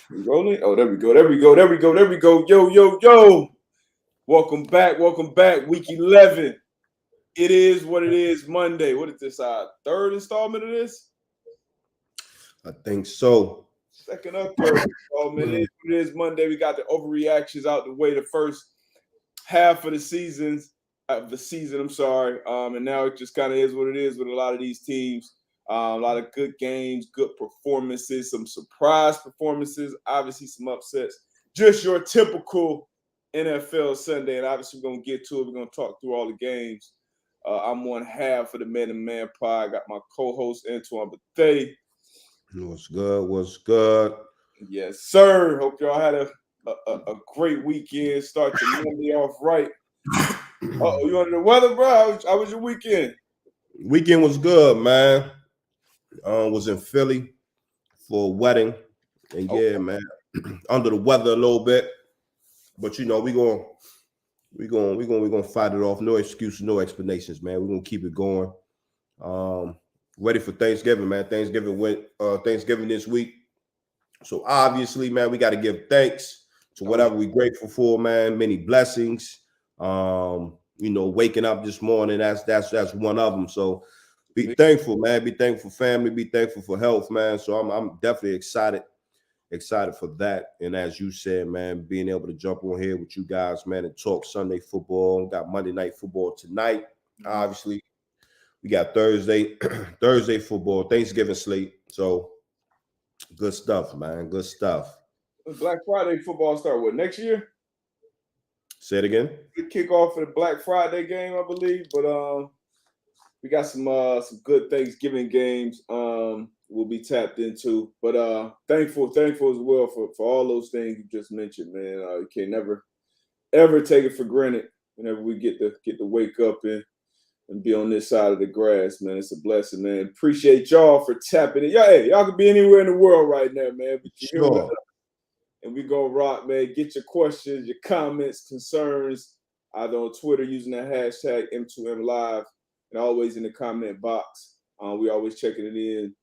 We rolling? Oh, there we go. There we go. There we go. There we go. Yo, yo, yo. Welcome back. Welcome back. Week 11. It is what it is. Monday. What is this? Third installment of this? I think so. Second or third installment. It is what it is. Monday. We got the overreactions out the way. The first half of the season. I'm sorry. And now it just kind of is what it is with a lot of these teams. A lot of good games, good performances, some surprise performances, obviously some upsets. Just your typical NFL Sunday, and obviously we're going to get to it. We're going to talk through all the games. I'm one half of the Man and Man Pod. I got my co-host, Antoine Bethea. What's good? What's good? Yes, sir. Hope y'all had a great weekend. Start your Monday off right. Uh-oh, you under the weather, bro? How was your weekend? Weekend was good, man. Was in Philly for a wedding, and yeah, man, under the weather a little bit, but you know we gonna fight it off. No excuses, no explanations, man. We're gonna keep it going. Ready for Thanksgiving, man. Thanksgiving this week, so obviously, man, we got to give thanks to whatever we're grateful for, man. Many blessings. You know, waking up this morning, that's one of them. So. Be thankful, man. Be thankful for family. Be thankful for health, man. So I'm definitely excited for that. And as you said, man, being able to jump on here with you guys, man, and talk Sunday football. We got Monday night football tonight. Obviously, we got Thursday football, Thanksgiving slate. So good stuff, man. Good stuff. Black Friday football start what, next year? Say it again. Good kickoff for the Black Friday game, I believe, but we got some good Thanksgiving games we'll be tapped into. But thankful as well for all those things you just mentioned, man. You can never ever take it for granted whenever we get to wake up and be on this side of the grass, man. It's a blessing, man. Appreciate y'all for tapping in. Y'all could be anywhere in the world right now, man. But you're here with us, and we gonna rock, man. Get your questions, your comments, concerns, either on Twitter using that hashtag M2M Live. And always in the comment box. We always checking it in.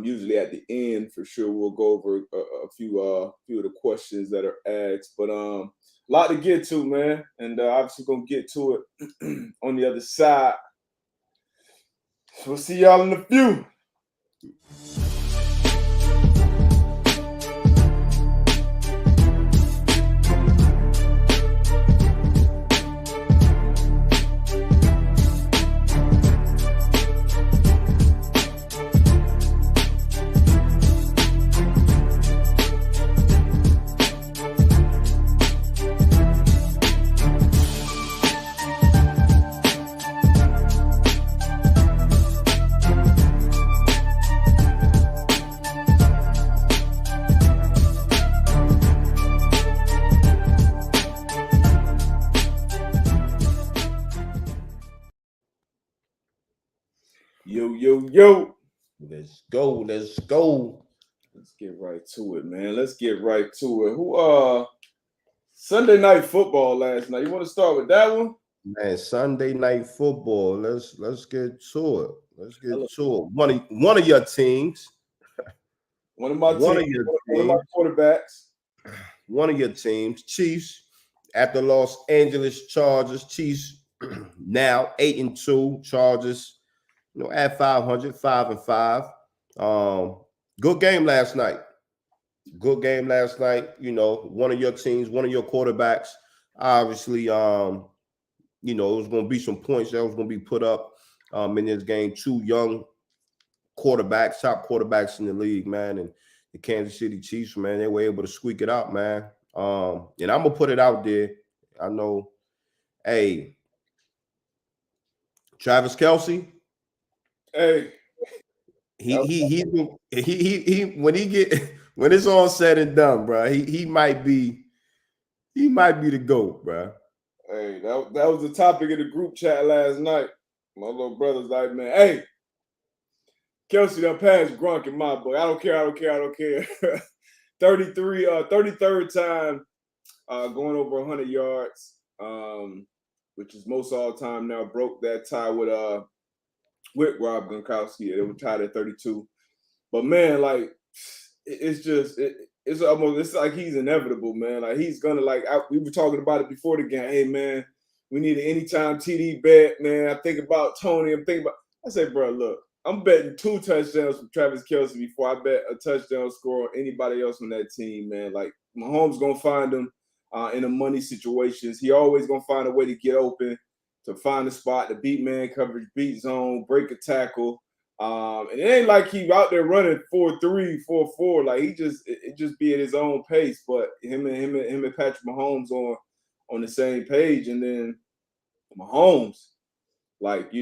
Usually at the end, for sure, we'll go over a few of the questions that are asked. But a lot to get to, man. And obviously gonna get to it on the other side. So we'll see y'all in a few. Yo. Let's go. Let's get right to it, man. Who Sunday night football last night? You want to start with that one? Man, Sunday night football. Let's get to it. One of your teams. One of my quarterbacks. One of your teams, Chiefs, at the Los Angeles Chargers. Chiefs now 8-2. Chargers, you know, at 500, 5-5. Good game last night. You know, one of your teams, one of your quarterbacks. Obviously, you know, it was going to be some points that was going to be put up in this game. Two young quarterbacks, top quarterbacks in the league, man. And the Kansas City Chiefs, man, they were able to squeak it out, man. And I'm going to put it out there. I know, hey, Travis Kelce. Hey, he when it's all said and done, bro, he might be the GOAT, bro. Hey, that was the topic of the group chat last night. My little brother's like, man, hey, Kelce done passed Gronk in my book. I don't care. 33rd time going over 100 yards, which is most all time now. Broke that tie with Rob Gronkowski. They were tied at 32. But man, like, it's it's like he's inevitable, man. Like he's gonna we were talking about it before the game. Hey man, we need an anytime TD bet, man. I think about Tony. I say, bro, look, I'm betting 2 touchdowns from Travis Kelce before I bet a touchdown score on anybody else on that team, man. Like Mahomes gonna find them in the money situations. He always gonna find a way to get open, to find a spot, to beat man coverage, beat zone, break a tackle. And it ain't like he out there running 4-3, 4-4. Like it just be at his own pace. But him and Patrick Mahomes on the same page, and then Mahomes, like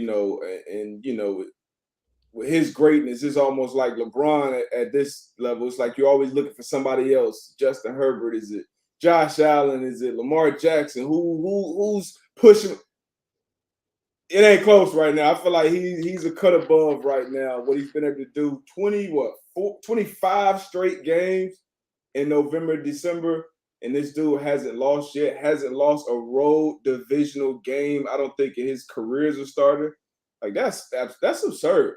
with his greatness, it's almost like LeBron at this level. It's like you're always looking for somebody else. Justin Herbert, is it Josh Allen? Is it Lamar Jackson? Who's pushing? It ain't close right now. I feel like he's a cut above right now. What he's been able to do, 25 straight games in November, December, and this dude hasn't lost yet. Hasn't lost a road divisional game, I don't think, in his career as a starter. Like that's absurd.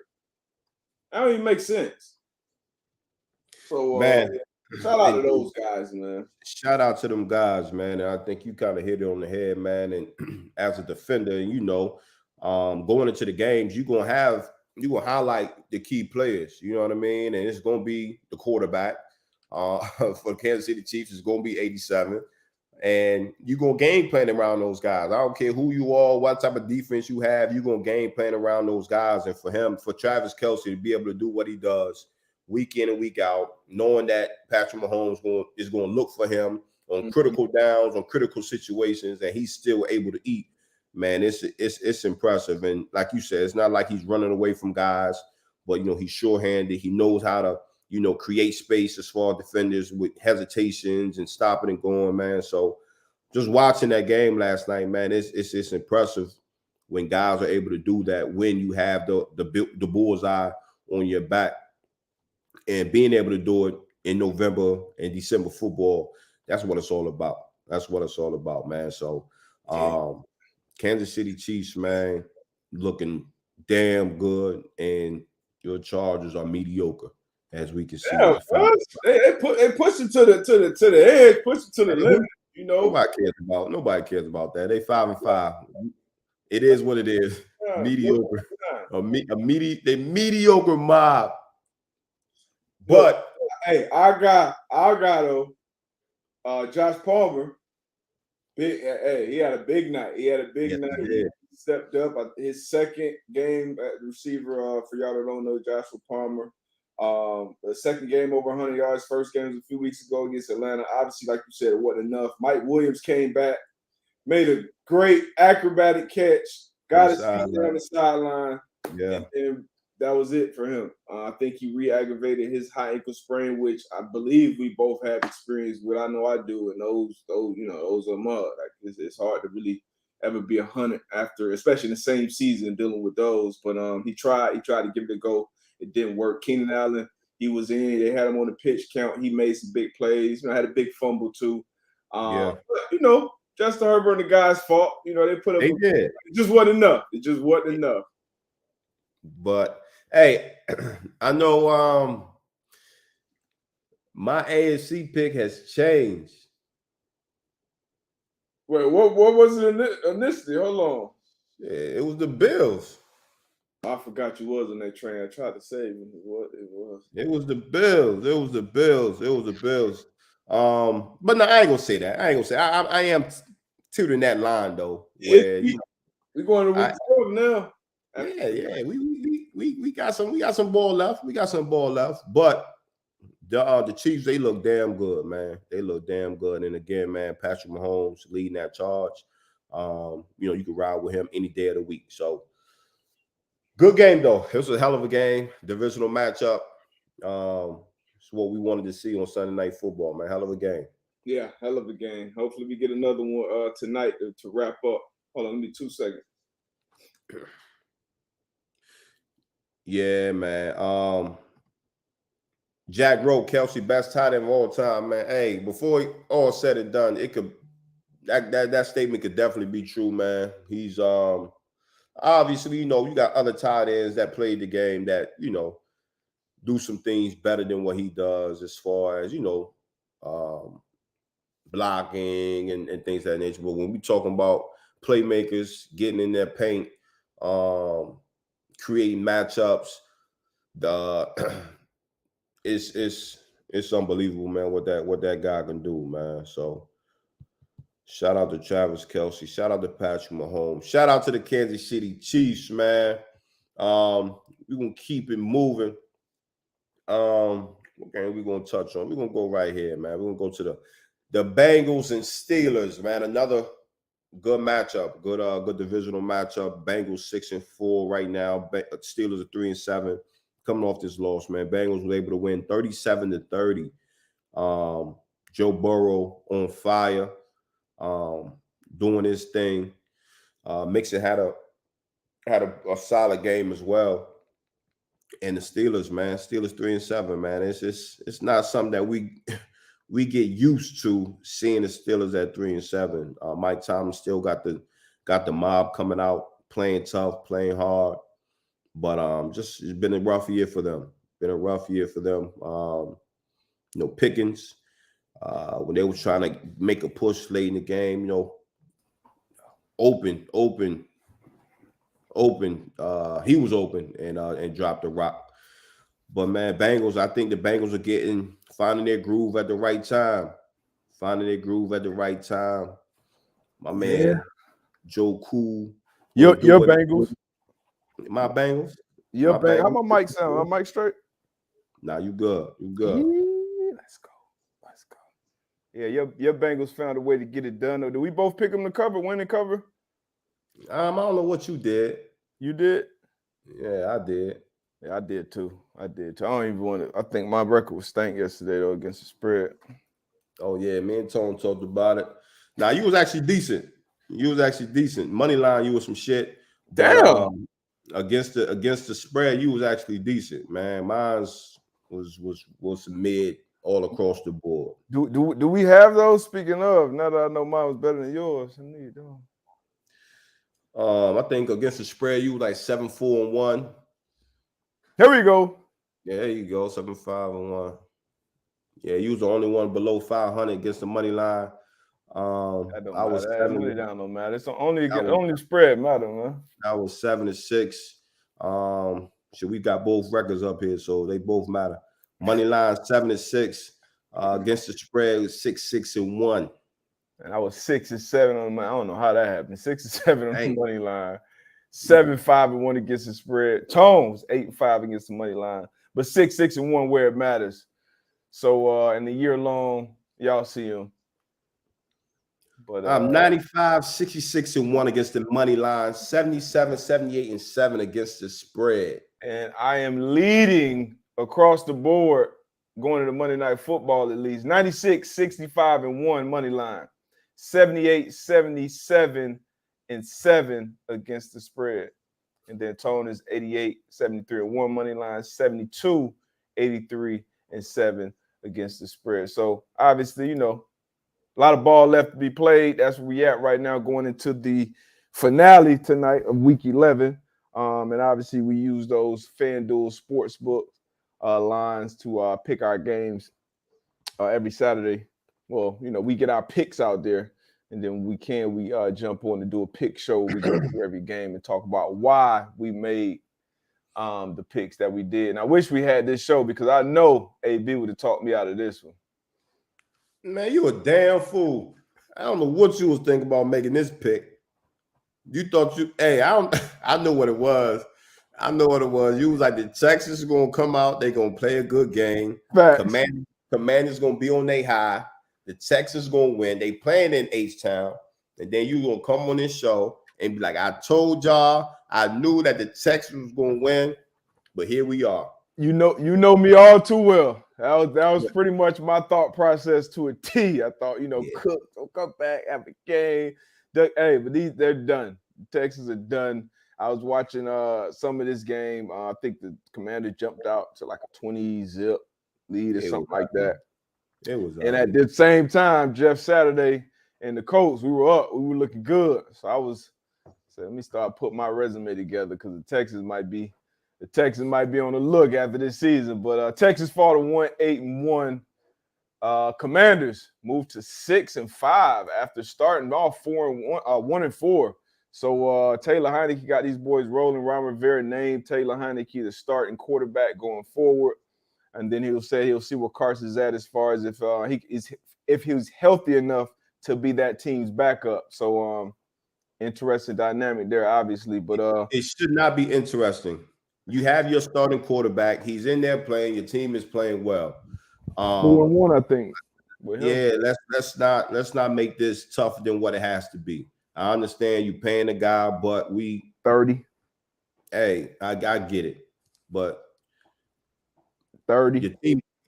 That don't even make sense. So Man, shout out to those guys, man. Shout out to them guys, man. And I think you kind of hit it on the head, man. And as a defender, going into the games, you're gonna highlight the key players. You know what I mean? And it's gonna be the quarterback. For Kansas City Chiefs, it's gonna be 87. And you're gonna game plan around those guys. I don't care who you are, what type of defense you have, you're gonna game plan around those guys. And for Travis Kelce to be able to do what he does week in and week out, knowing that Patrick Mahomes is going to look for him on critical downs, on critical situations, and he's still able to eat, man, it's impressive. And like you said, it's not like he's running away from guys, but, he's sure-handed. He knows how to, create space as far as defenders with hesitations and stopping and going, man. So just watching that game last night, man, it's impressive when guys are able to do that, when you have the bullseye on your back. And being able to do it in November and December football, that's what it's all about. That's what it's all about, man. So Kansas City Chiefs, man, looking damn good, and your Chargers are mediocre, as we can see. Yeah, they push it to the edge, push it to the limit. Nobody cares about that. They 5-5. It is what it is. Yeah, mediocre. A mediocre mob. But hey, I got Josh Palmer. He had a big night. He stepped up. His second game at receiver. For y'all that don't know, Joshua Palmer. The second game over 100 yards. First game was a few weeks ago against Atlanta. Obviously, like you said, it wasn't enough. Mike Williams came back, made a great acrobatic catch, got his feet down the sideline. Yeah. And that was it for him. I think he re-aggravated his high ankle sprain, which I believe we both have experience with. I know I do, and those are mud. Like it's hard to really ever be 100 after, especially in the same season, dealing with those. But he tried to give it a go. It didn't work. Keenan Allen, he was in. They had him on the pitch count. He made some big plays. Had a big fumble too. But Justin Herbert and the guys' fault. They put up. It just wasn't enough. It just wasn't enough. But hey, I know my AFC pick has changed. Wait, what was it initially? Hold on. Yeah, it was the Bills. I forgot you was on that train. I tried to save you. It was. It was the Bills. But no, I ain't gonna say that. I am tooting that line though. Where we're going to week 12 now. Yeah. We got some ball left. But the Chiefs, they look damn good, man. They look damn good. And again, man, Patrick Mahomes leading that charge. You can ride with him any day of the week. So good game though. It was a hell of a game. Divisional matchup. It's what we wanted to see on Sunday Night Football, man. Hell of a game. Yeah, hell of a game. Hopefully we get another one tonight to wrap up. Hold on, give me 2 seconds. Yeah, man. Jack Rowe, Kelce, best tight end of all time, man. Hey, before all said and done, it could that statement could definitely be true, man. He's obviously, you got other tight ends that played the game that, do some things better than what he does as far as, blocking and things of that nature. But when we talking about playmakers getting in their paint, creating matchups, it's unbelievable, man, what that guy can do, man. So shout out to Travis Kelce, shout out to Patrick Mahomes, shout out to the Kansas City Chiefs, man. We're gonna keep it moving. What game we gonna touch on? We're gonna go right here, man. We're gonna go to the Bengals and Steelers, man. Another good matchup, good divisional matchup. Bengals 6-4 right now. Steelers are 3-7, coming off this loss, man. Bengals were able to win 37-30. Joe Burrow on fire, doing his thing. Mixon had a solid game as well. And the Steelers, man, 3-7, man. It's not something that we get used to seeing the Steelers at 3-7. Mike Tomlin still got the mob coming out, playing tough, playing hard. But just it's been a rough year for them. Pickens, when they were trying to make a push late in the game, open. He was open and dropped the rock. But man, Bengals, I think the Bengals are finding their groove at the right time. My man, Joe Cool. Your Bengals. My Bengals. Your Bengals. How my mic sound? My mic straight? Nah, you good. Yeah, let's go. Yeah, your Bengals found a way to get it done. Did we both pick them to cover, win and cover? I don't know what you did. You did? Yeah, I did. Yeah, I did too. I don't even want to. I think my record was stank yesterday though against the spread. Oh yeah, me and Tone talked about it. Now you was actually decent. Money line, you was some shit. Damn. Against the spread, you was actually decent, man. Mine was mid all across the board. Do we have those? Speaking of, now that I know mine was better than yours, I need them. I think against the spread, you was like 7-4-1. Here we go. Yeah, there you go, 7-5-1. Yeah, you was the only one below 500 against the money line. I was money down no matter. It's only spread matter, man. I was 7-6. So we got both records up here, so they both matter. Money line 7-6. Against the spread was 6-6-1. And I was 6-7 on the money. I don't know how that happened. 6-7 on the money line. 7-5-1 against the spread. Tones 8-5 against the money line. But 6-6-1 where it matters. So in the year long, y'all see him. But 95, 66-1 against the money line, 77, 78-7 against the spread. And I am leading across the board going to the Monday Night Football at least. 96, 65-1 money line. 78, 77-7 against the spread. And then Tone is 88, 73-1 money line, 72, 83-7 against the spread. So obviously, a lot of ball left to be played. That's where we at right now, going into the finale tonight of Week 11. And obviously, we use those FanDuel Sportsbook lines to pick our games every Saturday. Well, we get our picks out there, and then we jump on to do a pick show. We go through every game and talk about why we made the picks that we did. And I wish we had this show because I know AB would have talked me out of this one. Man, you a damn fool. I don't know what you was thinking about making this pick. You thought I know what it was. You was like, the Texans are going to come out. They're going to play a good game. Commanders going to be on their high. The Texans going to win. They playing in H-Town. And then you going to come on this show and be like, I told y'all, I knew that the Texans was going to win. But here we are. You know me all too well. That was pretty much my thought process to a T. I thought, Cook will come back, have a game. Hey, but they're done. The Texans are done. I was watching some of this game. I think the Commander jumped out to like a 20-zip lead or something like that. It was. And at the same time, Jeff Saturday and the Colts, we were up. We were looking good. So let me start putting my resume together because the Texans might be on the look after this season. But Texas fought a 1-8-1 Commanders moved to 6-5 after starting off 1-4. So Taylor Heineke got these boys rolling. Ron Rivera named Taylor Heineke the starting quarterback going forward, and then he'll see where Carson's at as far as if he was healthy enough to be that team's backup. So interesting dynamic there, obviously. But it should not be interesting. You have your starting quarterback. He's in there playing. Your team is playing well. 4-1, I think. Yeah, let's not make this tougher than what it has to be. I understand you paying the guy, but 30. Hey, I get it, but 30.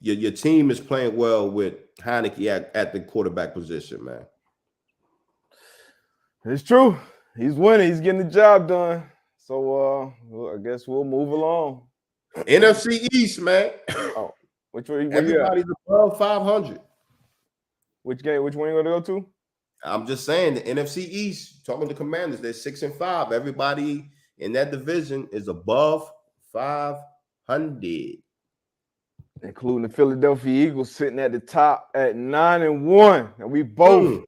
Your team is playing well with Heineke at the quarterback position, man. It's true. He's winning. He's getting the job done. So I guess we'll move along. NFC East, man. Oh, which one? Everybody's above 500. Which game? Which one you gonna go to? I'm just saying the NFC East. Talking to the Commanders, they're 6-5. Everybody in that division is above 500, including the Philadelphia Eagles sitting at the top at 9-1. And we both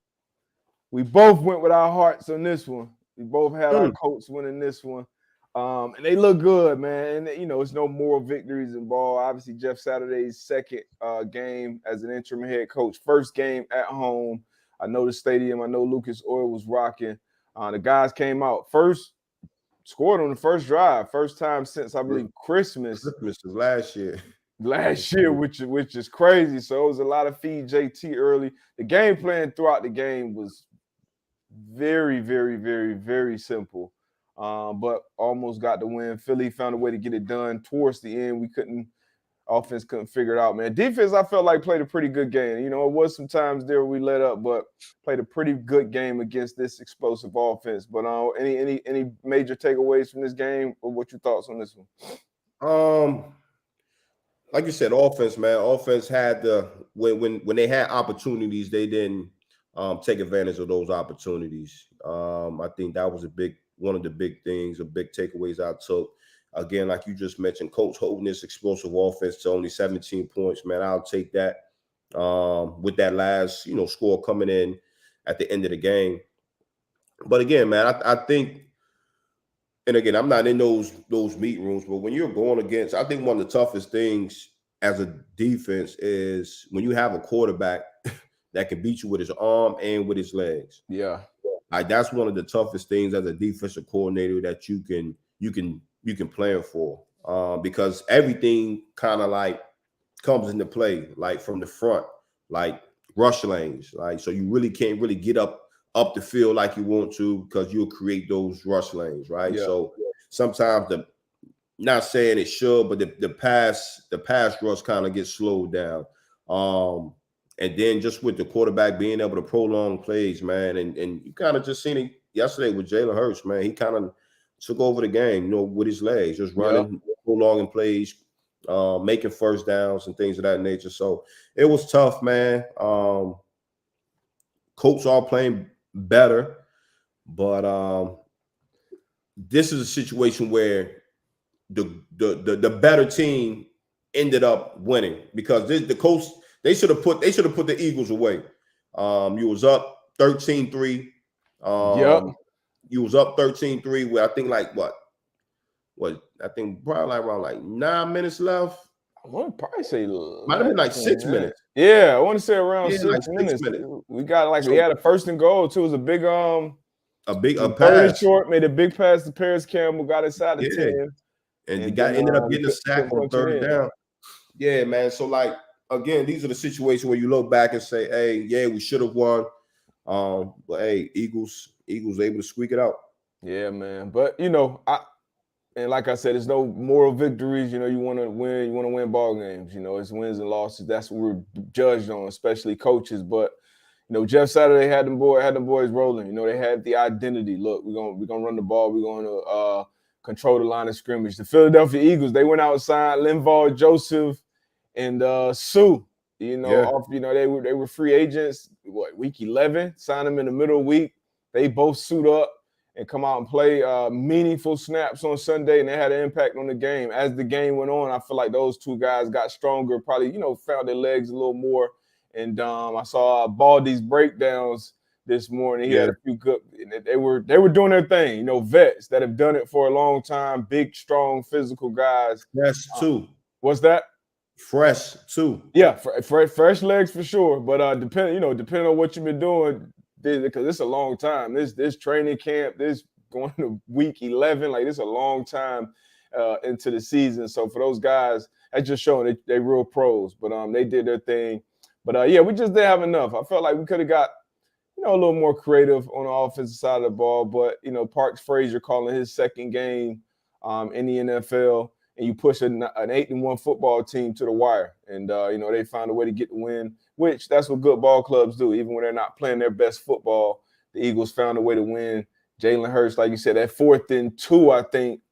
went with our hearts on this one. We both had our Colts winning this one. And they look good, man. And, it's no moral victories involved. Obviously, Jeff Saturday's second game as an interim head coach. First game at home. I know the stadium. I know Lucas Oil was rocking. The guys came out first, scored on the first drive. First time since, I believe, Christmas. Christmas was last year, which is crazy. So it was a lot of feed JT early. The game plan throughout the game was very, very, very, very simple. But almost got the win. Philly found a way to get it done towards the end. Offense couldn't figure it out, man. Defense, I felt like played a pretty good game. It was some times there we let up, but played a pretty good game against this explosive offense. But any major takeaways from this game, or what your thoughts on this one? Like you said, offense, man. Offense had when they had opportunities, they didn't take advantage of those opportunities. I think that was one of the big things, the big takeaways I took. Again, like you just mentioned, Coach holding this explosive offense to only 17 points, man. I'll take that with that last, score coming in at the end of the game. But again, man, I think, and again, I'm not in those meet rooms, but when you're going against, I think one of the toughest things as a defense is when you have a quarterback that can beat you with his arm and with his legs. Yeah. Like that's one of the toughest things as a defensive coordinator that you can plan for, because everything kind of like comes into play, like from the front, like rush lanes, like so you really can't really get up the field like you want to because you'll create those rush lanes, right? Yeah. So sometimes not saying it should, but the pass rush kind of gets slowed down. And then just with the quarterback being able to prolong plays, man, and you kind of just seen it yesterday with Jalen Hurts, man. He kind of took over the game, with his legs, just running, prolonging plays, making first downs and things of that nature. So it was tough, man. Colts are playing better, but this is a situation where the better team ended up winning because the Colts. They should have put the Eagles away. You was up 13-3. You was up 13-3 with I think like what? I think probably around 9 minutes left. I want to probably say might have been like 6 minutes. Yeah, I want to say around like 6 minutes. We got we had a first and goal too. It was a big a pass short, made a big pass to Paris Campbell, got inside the 10. And the guy ended up getting a sack on third down. Yeah, man. So again, these are the situations where you look back and say, hey, yeah, we should have won. But hey, Eagles able to squeak it out. Yeah, man. But and like I said, there's no moral victories. You want to win ball games. It's wins and losses. That's what we're judged on, especially coaches. But Jeff Saturday had them boys rolling. They had the identity. Look, we're gonna run the ball. We're gonna control the line of scrimmage. The Philadelphia Eagles, they went outside Linval, Joseph, and Sue, they were free agents, week 11, signed them in the middle of the week. They both suit up and come out and play meaningful snaps on Sunday, and they had an impact on the game. As the game went on, I feel like those two guys got stronger, probably, found their legs a little more And I saw Baldy's breakdowns this morning. He had a few good. They were doing their thing. You know, vets that have done it for a long time. Big, strong, physical guys. Fresh too. What's that? Fresh too. Yeah, fresh legs for sure. But depending on what you've been doing, because it's a long time. This training camp, this going to week 11, like it's a long time into the season. So for those guys, that's just showing they real pros. But they did their thing. But yeah, we just didn't have enough. I felt like we could have got a little more creative on the offensive side of the ball. But Parks Frazier calling his second game in the NFL. And you push an 8-1 football team to the wire. And, they found a way to get the win, which that's what good ball clubs do. Even when they're not playing their best football, the Eagles found a way to win. Jalen Hurts, like you said, that 4th and 2, I think,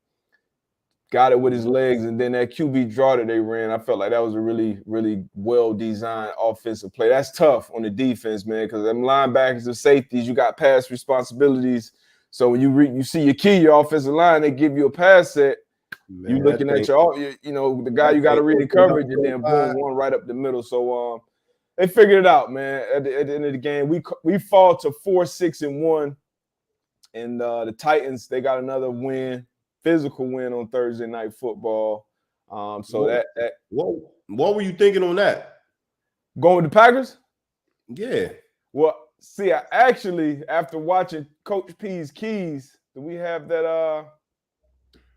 got it with his legs. And then that QB draw that they ran, I felt like that was a really, really well-designed offensive play. That's tough on the defense, man, because them linebackers and safeties, you got pass responsibilities. So when you see your offensive line, they give you a pass set. Man, you looking at the guy you got to read in coverage, and then boom, one right up the middle. So they figured it out, man. At the end of the game, we fall to 4-6-1, and the Titans, they got another win, physical win on Thursday Night Football. So what were you thinking on that? Going with the Packers? Yeah. Well, see, I actually, after watching Coach P's keys, do we have that?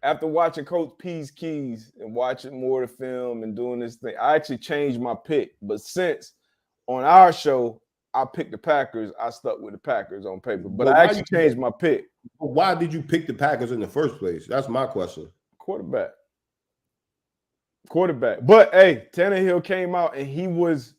After watching Coach P's keys and watching more of the film and doing this thing, I actually changed my pick. But since on our show, I picked the Packers, I stuck with the Packers on paper. But I actually changed my pick. Why did you pick the Packers in the first place? That's my question. Quarterback. But, hey, Tannehill came out, and he was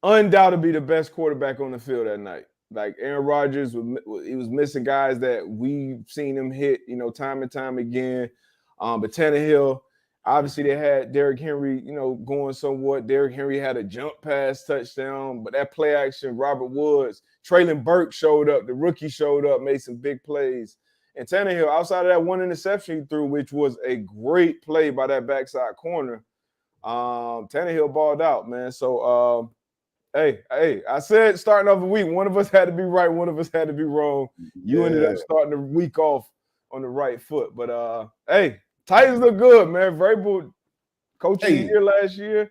undoubtedly the best quarterback on the field that night. Like Aaron Rodgers, he was missing guys that we've seen him hit, time and time again. But Tannehill, obviously they had Derrick Henry, going somewhat. Derrick Henry had a jump pass touchdown, but that play action, Robert Woods, Traylon Burke showed up. The rookie showed up, made some big plays. And Tannehill, outside of that one interception he threw, which was a great play by that backside corner, Tannehill balled out, man. So, Hey, I said starting off the week, one of us had to be right, one of us had to be wrong. You ended up starting the week off on the right foot. But, hey, Titans look good, man. Vrabel coaching year last year.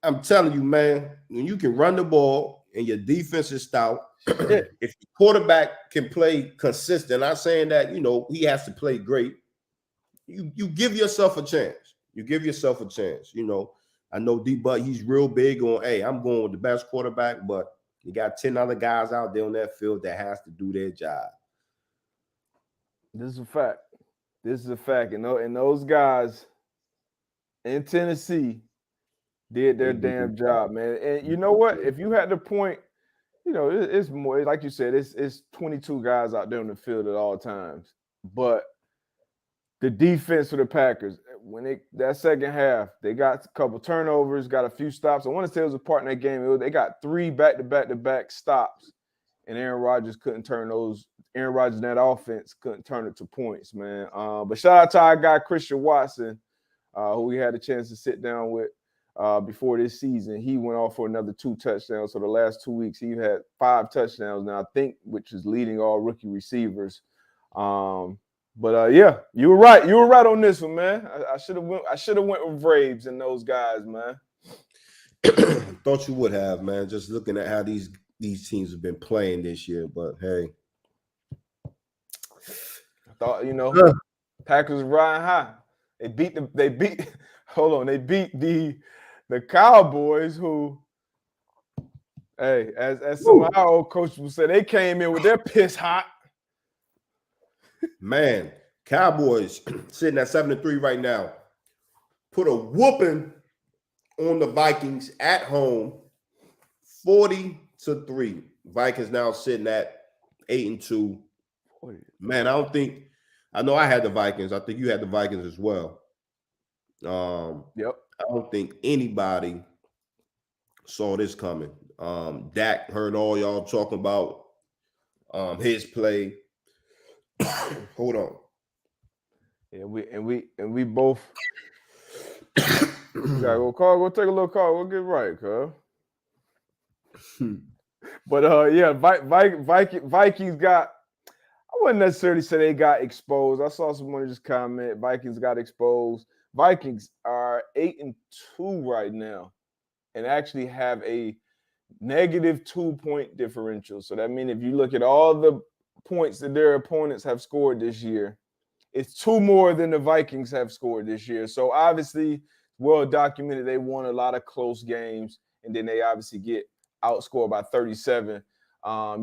I'm telling you, man, when you can run the ball and your defense is stout, if the quarterback can play consistent, not saying that, he has to play great, you give yourself a chance. You give yourself a chance, I know D-Butt, he's real big on, hey, I'm going with the best quarterback, but you got 10 other guys out there on that field that has to do their job. This is a fact. And those guys in Tennessee did their damn job, man. And you know what? If you had to point, it's more, like you said, it's 22 guys out there on the field at all times. But the defense for the Packers, that second half, they got a couple turnovers, got a few stops. I want to say it was a part in that game. They got 3 back-to-back stops, and Aaron Rodgers couldn't turn those. Aaron Rodgers in that offense couldn't turn it to points, man. But shout out to our guy Christian Watson, who we had a chance to sit down with before this season. He went off for another 2 touchdowns. So the last 2 weeks, he had 5 touchdowns now, I think, which is leading all rookie receivers. But yeah, you were right. You were right on this one, man. I should have went with Braves and those guys, man. Thought you would have, man. Just looking at how these teams have been playing this year, but hey, I thought Packers riding high. They beat the Cowboys, who, hey, as some of our old coaches would say, they came in with their piss hot. Man, Cowboys sitting at 7-3 right now. Put a whooping on the Vikings at home, 40-3. Vikings now sitting at 8-2. Man, I know I had the Vikings. I think you had the Vikings as well. Yep. I don't think anybody saw this coming. Dak, heard all y'all talking about his play. Hold on. Yeah, we both gotta go take a little call. We'll get right, cuz. But yeah, Vikings got. I wouldn't necessarily say they got exposed. I saw someone just comment Vikings got exposed. Vikings are 8-2 right now, and actually have a negative 2-point differential. So that means if you look at all the points that their opponents have scored this year, it's 2 more than the Vikings have scored this year. So obviously, well documented, they won a lot of close games, and then they obviously get outscored by 37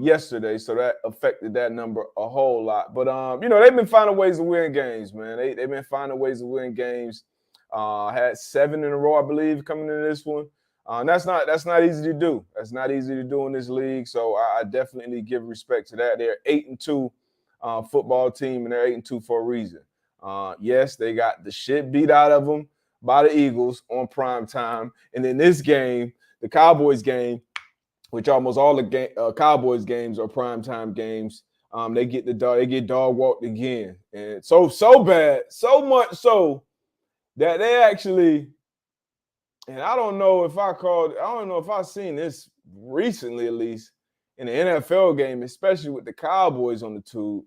yesterday. So that affected that number a whole lot. But they've been finding ways to win games, man. They've been finding ways to win games. Had 7 in a row, I believe, coming into this one. That's not easy to do. That's not easy to do in this league. So I definitely give respect to that. They're 8-2 football team, and they're 8-2 for a reason. Yes, they got the shit beat out of them by the Eagles on prime time, and in this game, the Cowboys game, which almost all the Cowboys games are prime time games, they get dog walked again, and so bad, so much so that they actually. And I don't know if I've seen this recently, at least in the NFL game, especially with the Cowboys on the tube.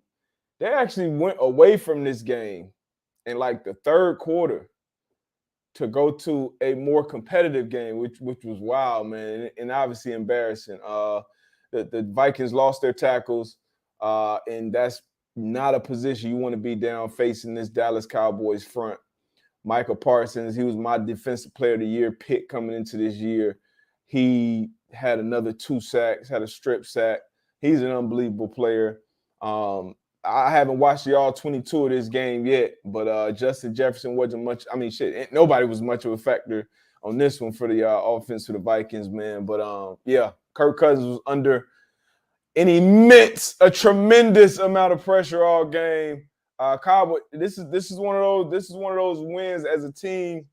They actually went away from this game in like the third quarter to go to a more competitive game, which was wild, man, and obviously embarrassing. The Vikings lost their tackles, and that's not a position you want to be down facing this Dallas Cowboys front. Michael Parsons, he was my defensive player of the year pick coming into this year. He had another 2 sacks, had a strip sack. He's an unbelievable player. I haven't watched the all 22 of this game yet, but Justin Jefferson wasn't much. I mean, shit, nobody was much of a factor on this one for the offense of the Vikings, man. But yeah, Kirk Cousins was under a tremendous amount of pressure all game. Cowboy, this is one of those wins as a team,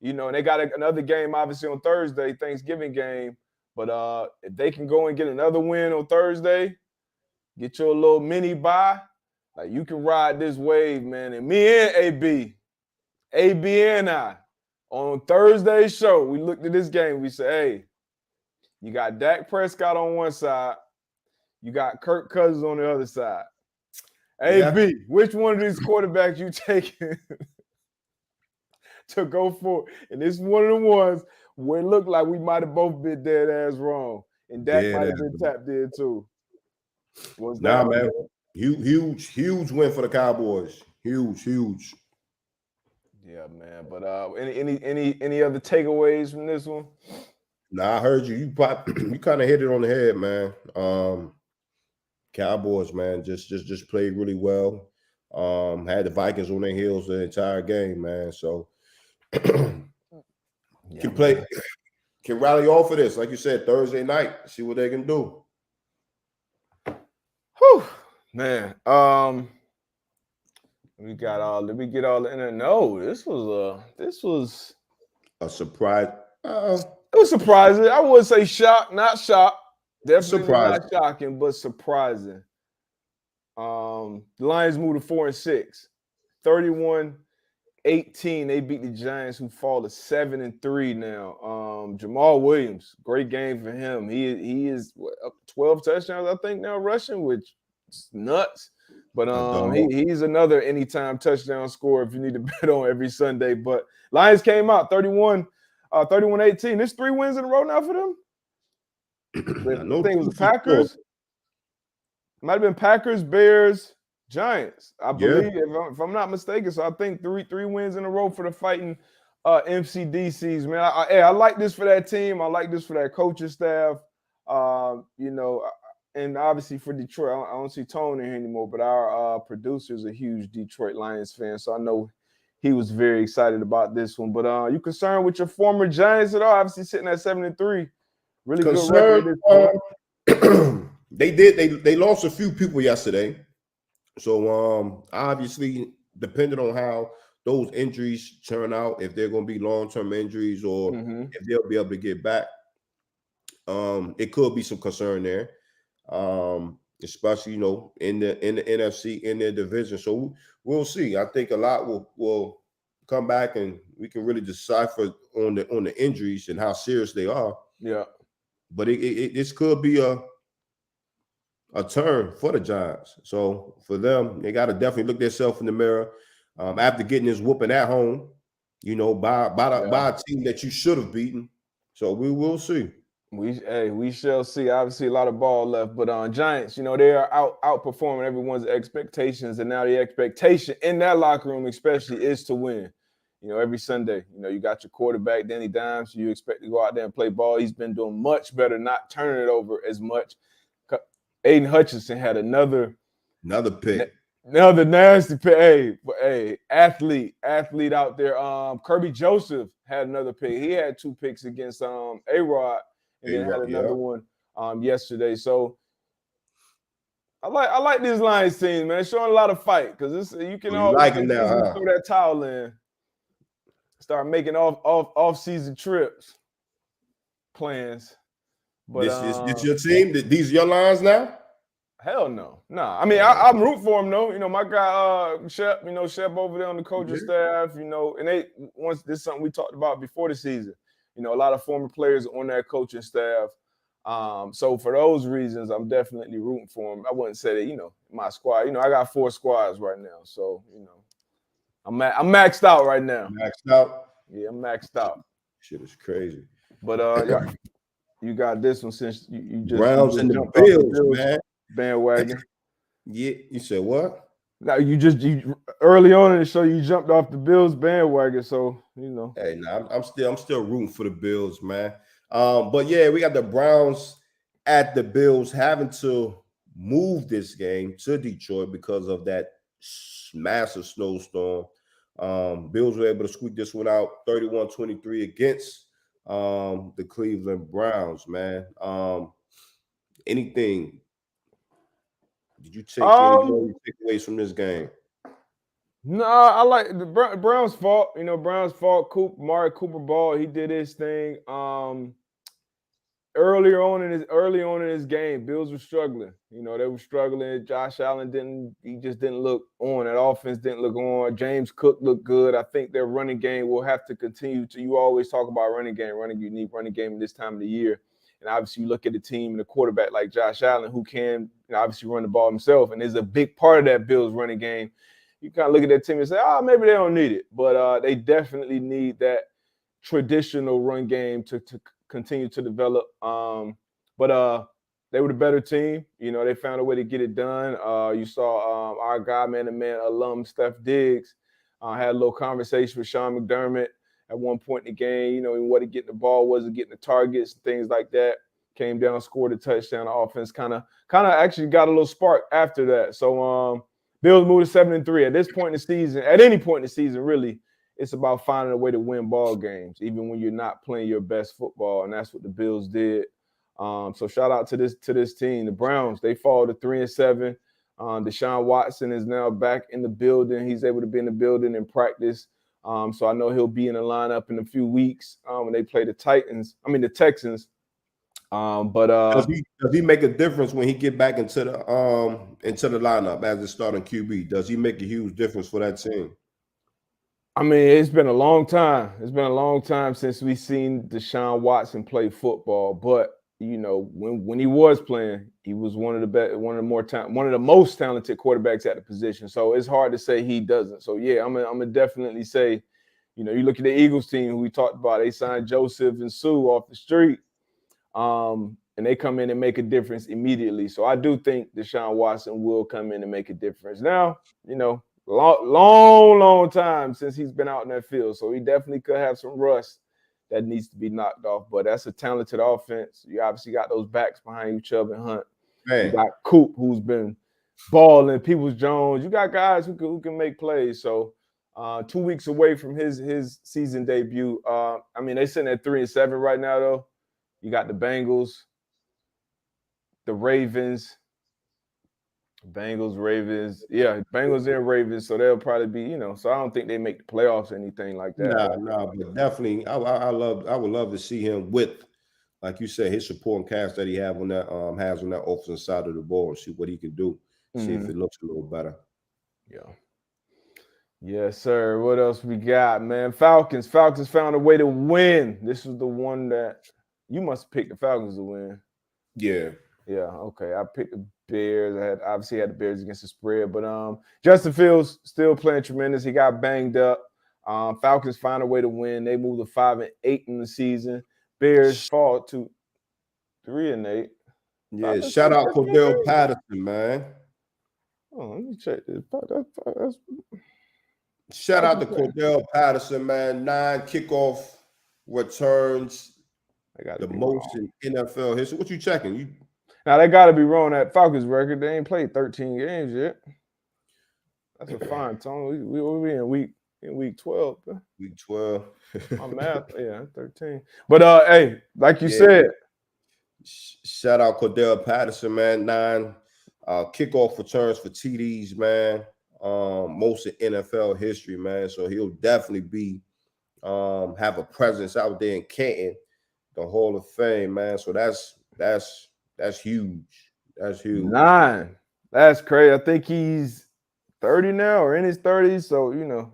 and they got another game obviously on Thursday, Thanksgiving game. But if they can go and get another win on Thursday, get you a little mini bye, like you can ride this wave, man. And me and AB and I, on Thursday's show, we looked at this game. We said, hey, you got Dak Prescott on one side, you got Kirk Cousins on the other side. AB, which one of these quarterbacks you taking to go for? And this is one of the ones where it looked like we might have both been dead ass wrong. And Dak might have been tapped in too. Man. Huge win for the Cowboys. Huge. Yeah, man. But any other takeaways from this one? Nah, I heard you. You kind of hit it on the head, man. Cowboys, man, just played really well. Had the Vikings on their heels the entire game, man. So can rally off of this, like you said, Thursday night. See what they can do. Whew, man. Let me get all the internet. No, this was A surprise. It was surprising. I would say shock, not shock. Definitely surprising. Not shocking, but surprising. The Lions moved to 4-6. 31-18. They beat the Giants, who fall to 7-3 now. Jamal Williams, great game for him. He is up 12 touchdowns, I think, now rushing, which is nuts. But he's another anytime touchdown scorer if you need to bet on every Sunday. But Lions came out 31-18. There's 3 wins in a row now for them. I think it was the Packers. Might have been Packers, Bears, Giants. I believe, if I'm not mistaken. So I think three wins in a row for the fighting MCDCs, man. I like this for that team. I like this for that coaching staff. And obviously for Detroit, I don't see Tony here anymore, but our producer is a huge Detroit Lions fan, so I know he was very excited about this one. But you concerned with your former Giants at all? Obviously sitting at 7-3. Really concerned, good record. They lost a few people yesterday. So obviously, depending on how those injuries turn out, if they're going to be long-term injuries or if they'll be able to get back, it could be some concern there. Especially, in the NFC, in their division. So we'll see. I think a lot will come back and we can really decipher on the injuries and how serious they are. Yeah. but this could be a turn for the Giants. So for them, they got to definitely look themselves in the mirror after getting this whooping at home. You know, by a team that you should have beaten. So we will see. We shall see. Obviously, a lot of ball left, but Giants, you know, they are outperforming everyone's expectations, and now the expectation in that locker room, especially, is to win. You know, every Sunday, you know, you got your quarterback, Danny Dimes. You expect to go out there and play ball. He's been doing much better, not turning it over as much. Aiden Hutchinson had another pick. Another nasty pick. Hey, athlete out there. Kirby Joseph had another pick. He had 2 picks against A-Rod, and then had another one yesterday. So I like these Lions team, man. It's showing a lot of fight because you can always like them now, huh? throw that towel in, start making off-season trips plans. But this your team? These are your lines now? Hell no. Nah. I mean, I'm rooting for him though. You know, my guy Shep, you know, Shep over there on the coaching staff, you know, and this is something we talked about before the season. You know, a lot of former players on that coaching staff. So for those reasons, I'm definitely rooting for him. I wouldn't say that, you know, my squad, you know, I got 4 squads right now. So, you know, I'm maxed out right now. Maxed out? Yeah, I'm maxed out. Shit is crazy. But you got this one since you just Browns and the Bills, man. Bandwagon. Yeah, you said what? Now you early on in the show you jumped off the Bills bandwagon, so you know. Hey, nah, I'm still rooting for the Bills, man. But yeah, we got the Browns at the Bills having to move this game to Detroit because of that massive snowstorm. Bills were able to squeak this one out 31-23 against the Cleveland Browns, man. Anything? Did you take any takeaways from this game? No, I like the Browns' fault. You know, Browns' fault. Amari Cooper ball. He did his thing. Early on in his game, Bills were struggling. You know, they were struggling. Josh Allen didn't look on. That offense didn't look on. James Cook looked good. I think their running game will have to continue to. You always talk about running unique running game this time of the year. And obviously, you look at the team and the quarterback like Josh Allen, who can obviously run the ball himself, and is a big part of that Bills running game. You kind of look at that team and say, maybe they don't need it. But they definitely need that traditional run game to continue to develop. But they were the better team. You know, they found a way to get it done. You saw our guy, man-to-man alum, Steph Diggs, had a little conversation with Sean McDermott at one point in the game. You know, he wasn't getting the ball, wasn't getting the targets, things like that. Came down, scored a touchdown. The offense kind of actually got a little spark after that. So Bills moved to 7-3. At this point in the season, at any point in the season, really, it's about finding a way to win ball games, even when you're not playing your best football, and that's what the Bills did. So shout out to this team. The Browns, they fall to 3-7. Deshaun Watson is now back in the building. He's able to be in the building and practice. So I know he'll be in the lineup in a few weeks when they play the Texans. Does he make a difference when he get back into the lineup as the starting QB? Does he make a huge difference for that team? I mean, it's been a long time. It's been a long time since we've seen Deshaun Watson play football. But you know, when he was playing, he was one of the most talented quarterbacks at the position. So it's hard to say he doesn't. So yeah, I'm gonna definitely say, you know, you look at the Eagles team who we talked about. They signed Joseph and Sue off the street, and they come in and make a difference immediately. So I do think Deshaun Watson will come in and make a difference. Now, you know, long time since he's been out in that field, so he definitely could have some rust that needs to be knocked off. But that's a talented offense. You obviously got those backs behind you, Chubb and Hunt. Man. You got Coop, who's been balling, Peoples-Jones. You got guys who can make plays. So 2 weeks away from his season debut. I mean, they sitting at 3-7 right now, though. You got the Bengals, the Ravens. Bengals and Ravens, so they'll probably be, you know. So I don't think they make the playoffs or anything like that. No, but definitely, I would love to see him with, like you said, his supporting cast that he has on that offensive side of the ball and see what he can do, see if it looks a little better. Yeah. Yes, sir. What else we got, man? Falcons found a way to win. This was the one that You must have picked the Falcons to win. Yeah. Yeah, okay. I picked the Bears. I obviously had the Bears against the spread, but Justin Fields still playing tremendous. He got banged up. Falcons find a way to win. They move to 5-8 in the season. Bears fall to 3-8. Yeah, shout out Cordell Patterson, man. Oh, let me check this. Shout out to Cordell Patterson, man. 9 kickoff returns. I got the most wrong. in NFL history. What you checking? Now they got to be wrong. That Falcons record. They ain't played 13 games yet. That's a fine, Tony. We in week 12. Bro. Week 12. My math, yeah, 13. But hey, like you said, shout out Cordell Patterson, man. 9 kickoff returns for TDs, man. Most in NFL history, man. So he'll definitely be have a presence out there in Canton, the Hall of Fame, man. So that's huge. That's huge. 9. That's crazy. I think he's 30 now or in his 30s. So,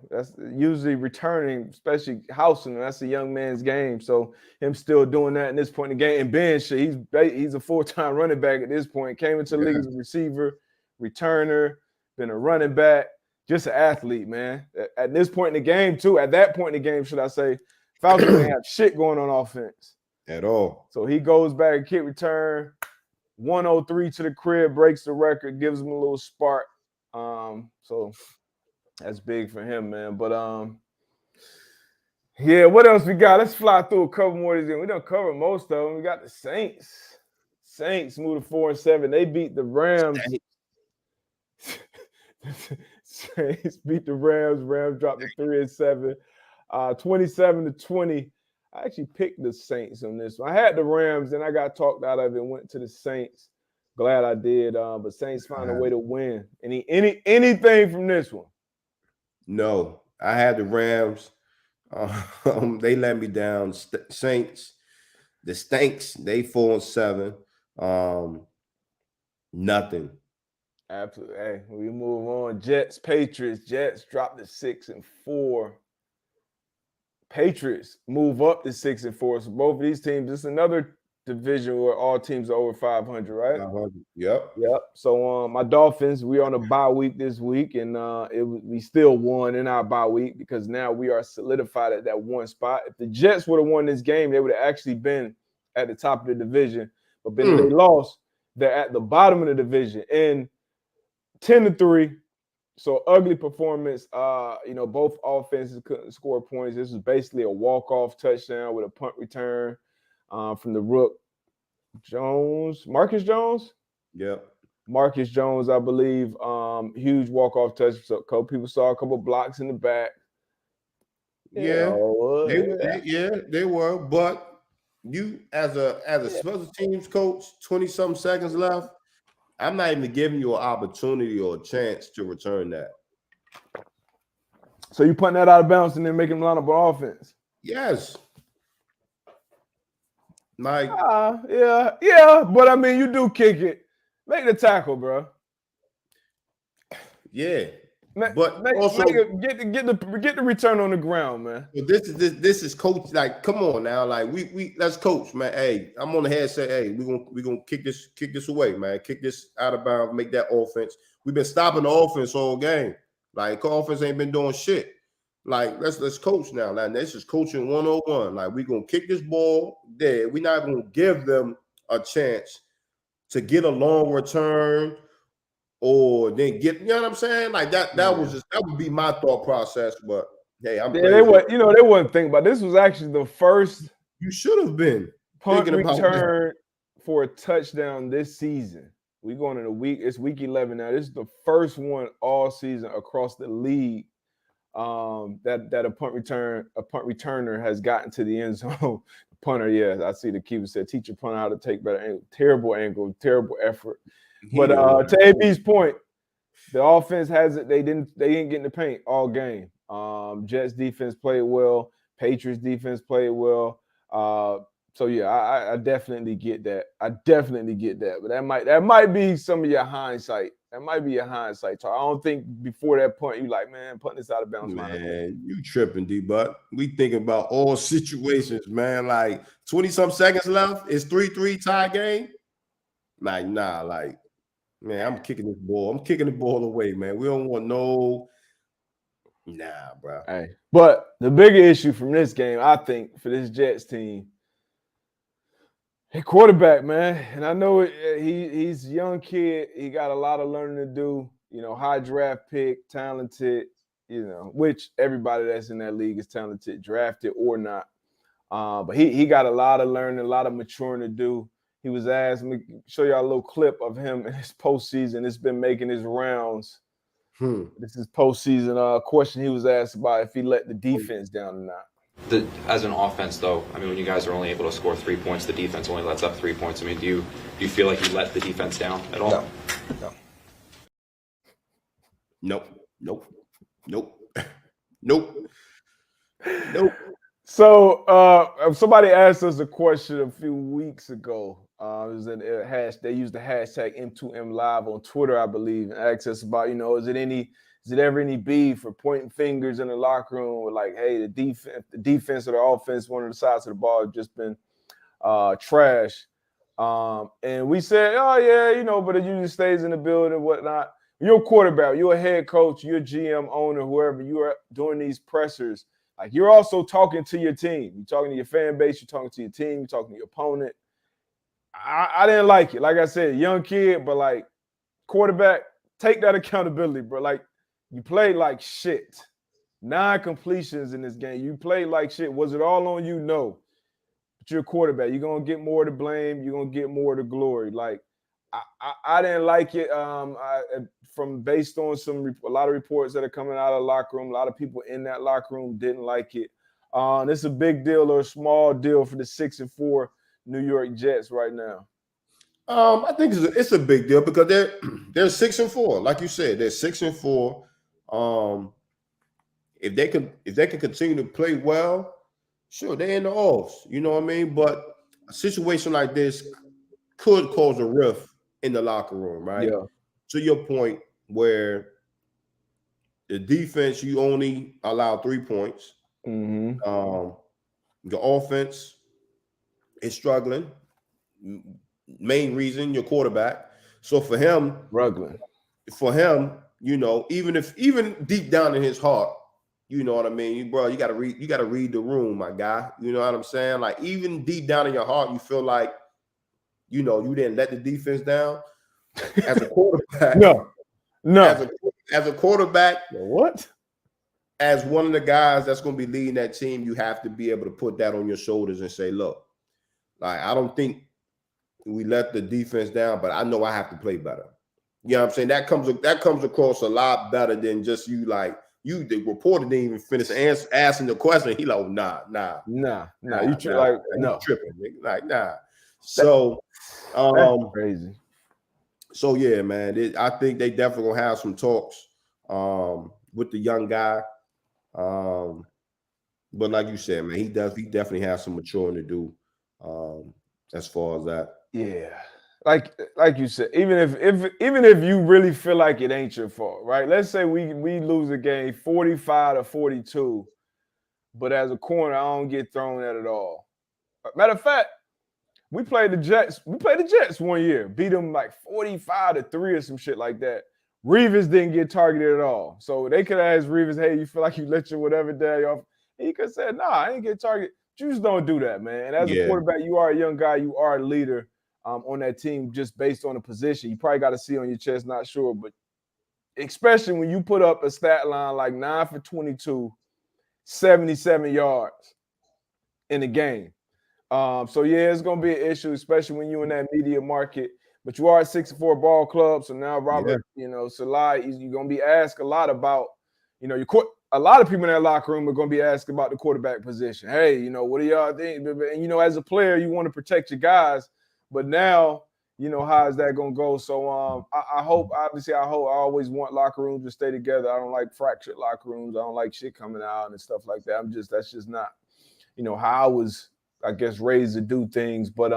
that's usually returning, especially housing. That's a young man's game. So him still doing that in this point in the game. And Ben, he's a full-time running back at this point. Came into the league as a receiver, returner, been a running back, just an athlete, man. At this point in the game, too. At that point in the game, should I say, Falcons didn't have shit going on offense. At all. So he goes back, kick return, 103 to the crib, breaks the record, gives him a little spark. So that's big for him, man. But yeah, what else we got? Let's fly through a couple more of these. We don't cover most of them. We got the Saints. Saints moved to 4-7. They beat the Rams. Saints beat the Rams. Rams dropped to 3-7. 27-20. I actually picked the Saints on this one. I had the Rams, and I got talked out of it. Went to the Saints. Glad I did. But Saints found a way to win. Anything from this one? No, I had the Rams. They let me down. Saints, the Stinks. They 4-7. Nothing. Absolutely. Hey, we move on. Jets, Patriots. Jets dropped to 6-4. Patriots move up to 6-4. So both of these teams, it's another division where all teams are over 500, right? 500. Yep. So my Dolphins, we on a bye week this week, and we still won in our bye week because now we are solidified at that one spot. If the Jets would have won this game, they would have actually been at the top of the division. But then they lost. They're at the bottom of the division and 10-3. So ugly performance. Both offenses couldn't score points. This was basically a walk-off touchdown with a punt return from the rook Marcus Jones. Yep. Marcus Jones, I believe. Huge walk-off touch. So a couple people saw a couple blocks in the back. They were. But you, as a special teams coach, 20-something seconds left. I'm not even giving you an opportunity or a chance to return that. So you putting that out of bounds and then making them line up on offense? Yes. Like, yeah. But I mean, you do kick it. Make the tackle, bro. Yeah. Get the return on the ground, man. This is coach. Like, come on now. Like, we let's coach, man. Hey, I'm on the head. Say, hey, we gonna kick this away, man. Kick this out of bounds. Make that offense. We've been stopping the offense all game. Like, offense ain't been doing shit. Like, let's coach now. Like, this is coaching 101. Like, we gonna kick this ball there. We're not gonna give them a chance to get a long return. Or then get, you know what I'm saying? Like that would be my thought process. But hey, they wouldn't think about this. Was actually the first you should have been punt return for a touchdown this season. We going in it's week 11 now. This is the first one all season across the league that a punt returner has gotten to the end zone. Punter, yes, I see the keeper said, teach your punter how to take better angle. Terrible angle, terrible effort. But to AB's point, the offense has it. They didn't get in the paint all game. Jets defense played well. Patriots defense played well. So yeah, I definitely get that. But that might be some of your hindsight. That might be your hindsight. So I don't think before that point you like, man, putting this out of bounds. Man, you tripping, D-Butt. We thinking about all situations, man. Like 20-some seconds left. It's 3-3 tie game. Like, nah, like, man, I'm kicking this ball. I'm kicking the ball away, man. We don't want no. Nah, bro. Hey, but the bigger issue from this game, I think, for this Jets team, hey, quarterback, man. And I know he's a young kid. He got a lot of learning to do. You know, high draft pick, talented. You know, which everybody that's in that league is talented, drafted or not. But he got a lot of learning, a lot of maturing to do. He was asked, let me show y'all a little clip of him in his postseason. It's been making his rounds. This is postseason question he was asked about if he let the defense down or not. As an offense, though, I mean, when you guys are only able to score 3 points, the defense only lets up 3 points. I mean, do you feel like you let the defense down at all? Nope. So somebody asked us a question a few weeks ago. It was in a hash. They used the hashtag M2M Live on Twitter, I believe, and asked us about, you know, is it ever any beef for pointing fingers in the locker room with like, hey, the defense or the offense, one of the sides of the ball have just been trash. And we said, oh yeah, you know, but it usually stays in the building and whatnot. You're a quarterback, you're a head coach, you're a GM, owner, whoever, you are doing these pressers. Like, you're also talking to your team. You're talking to your fan base. You're talking to your team. You're talking to your opponent. I didn't like it. Like I said, young kid, but like quarterback, take that accountability, bro. Like, you played like shit. 9 completions in this game. You played like shit. Was it all on you? No. But you're a quarterback. You're going to get more to blame. You're going to get more to glory. Like, I didn't like it from based on a lot of reports that are coming out of the locker room. A lot of people in that locker room didn't like it. This is a big deal or a small deal for the 6-4 New York Jets right now. I think it's a big deal because they're 6-4. Like you said, they're 6-4. If they can continue to play well, sure, they're in the offs. You know what I mean? But a situation like this could cause a rift in the locker room, right? Yeah. To your point, where the defense, you only allow 3 points. Mm-hmm. The offense is struggling. Main reason, your quarterback. So for him, you know, even deep down in his heart, you know what I mean, bro, you gotta read the room, my guy. You know what I'm saying? Like, even deep down in your heart, you feel like, you know, you didn't let the defense down. As a quarterback, no. As a quarterback, what? As one of the guys that's going to be leading that team, you have to be able to put that on your shoulders and say, look, like, I don't think we let the defense down, but I know I have to play better. You know what I'm saying? That comes across a lot better than just you, like, the reporter didn't even finish asking the question. He like, nah. You tripping, nigga. Like, nah. So, that's crazy. So yeah, man, I think they definitely gonna have some talks with the young guy. But like you said, man, he definitely has some maturing to do as far as that. Yeah. Like you said, even if you really feel like it ain't your fault, right? Let's say we lose a game 45-42, but as a corner, I don't get thrown at all. Matter of fact, we played the Jets. We played the Jets one year, beat them like 45-3 or some shit like that. Revis didn't get targeted at all. So they could have asked Revis, hey, you feel like you let your whatever day off? And he could have said, nah, I ain't get targeted. You just don't do that, man. And as a quarterback, you are a young guy. You are a leader on that team just based on the position. You probably got to see on your chest, not sure. But especially when you put up a stat line like 9 for 22, 77 yards in the game. So yeah, it's gonna be an issue, especially when you're in that media market. But you are a 6-4 ball club, so now Robert, you know, Salai, you're gonna be asked a lot about, you know, a lot of people in that locker room are gonna be asked about the quarterback position. Hey, you know, what do y'all think? And you know, as a player, you want to protect your guys, but now, you know, how is that gonna go? So I hope, obviously, I always want locker rooms to stay together. I don't like fractured locker rooms. I don't like shit coming out and stuff like that. That's just not, you know, how I was I guess, raised to do things. But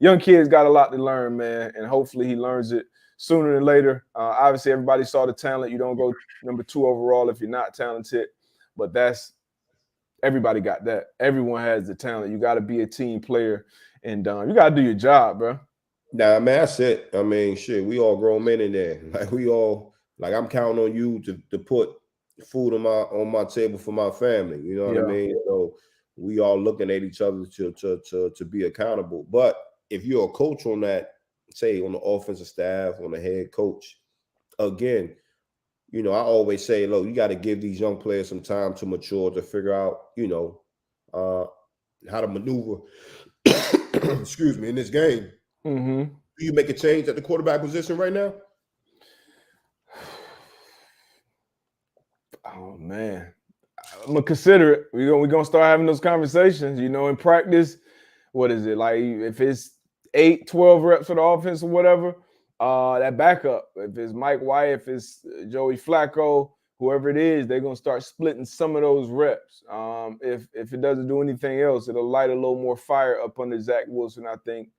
young kids got a lot to learn, man, and hopefully he learns it sooner than later. Obviously, everybody saw the talent. You don't go number 2 overall if you're not talented, but everybody got that. Everyone has the talent. You got to be a team player, and you got to do your job, bro. Nah, man, that's it. I mean, shit, we all grown men in there. Like I'm counting on you to put food on my table for my family. You know what I mean? So we all looking at each other to be accountable. But if you're a coach on that, say on the offensive staff, on the head coach, again, you know, I always say, look, you got to give these young players some time to mature, to figure out, you know, how to maneuver, excuse me, in this game. Mm-hmm. Do you make a change at the quarterback position right now? Oh, man. I'm going to consider it. We're gonna start having those conversations, you know, in practice. What is it? Like, if it's 8, 12 reps for the offense or whatever, that backup, if it's Mike White, if it's Joey Flacco, whoever it is, they're going to start splitting some of those reps. If it doesn't do anything else, it'll light a little more fire up under Zach Wilson, I think,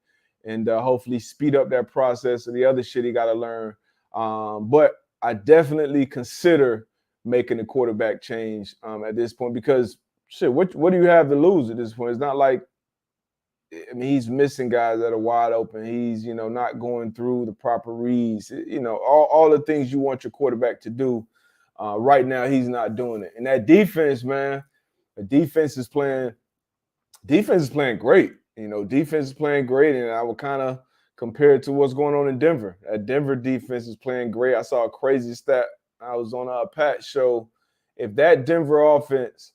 and hopefully speed up that process and the other shit he got to learn. But I definitely consider making a quarterback change at this point because, shit, what do you have to lose at this point? It's not like, I mean, he's missing guys that are wide open. He's, you know, not going through the proper reads. You know, all the things you want your quarterback to do. Right now, he's not doing it. And that defense, man, the defense is playing great. You know, defense is playing great, and I would kind of compare it to what's going on in Denver. That Denver defense is playing great. I saw a crazy stat. I was on a Pat show. If that Denver offense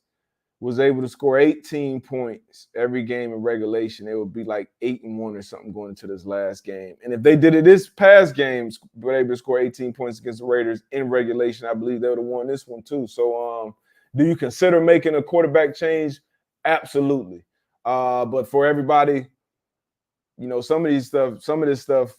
was able to score 18 points every game in regulation, it would be like 8-1 or something going into this last game. And if they did it this past game, were able to score 18 points against the Raiders in regulation, I believe they would have won this one too. So do you consider making a quarterback change? Absolutely. But for everybody, you know, some of this stuff,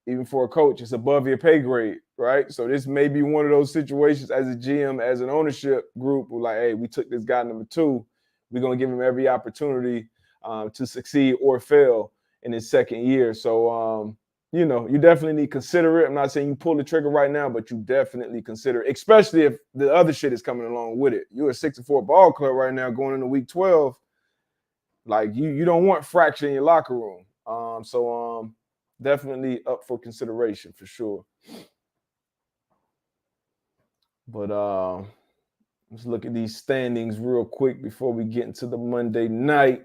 even for a coach, it's above your pay grade, right? So this may be one of those situations as a GM, as an ownership group, we're like, hey, we took this guy number 2. We're going to give him every opportunity to succeed or fail in his second year. So, you know, you definitely need to consider it. I'm not saying you pull the trigger right now, but you definitely consider it, especially if the other shit is coming along with it. You're a 6-4 ball club right now going into week 12. Like, you don't want fracture in your locker room. So definitely up for consideration for sure. But let's look at these standings real quick before we get into the Monday night.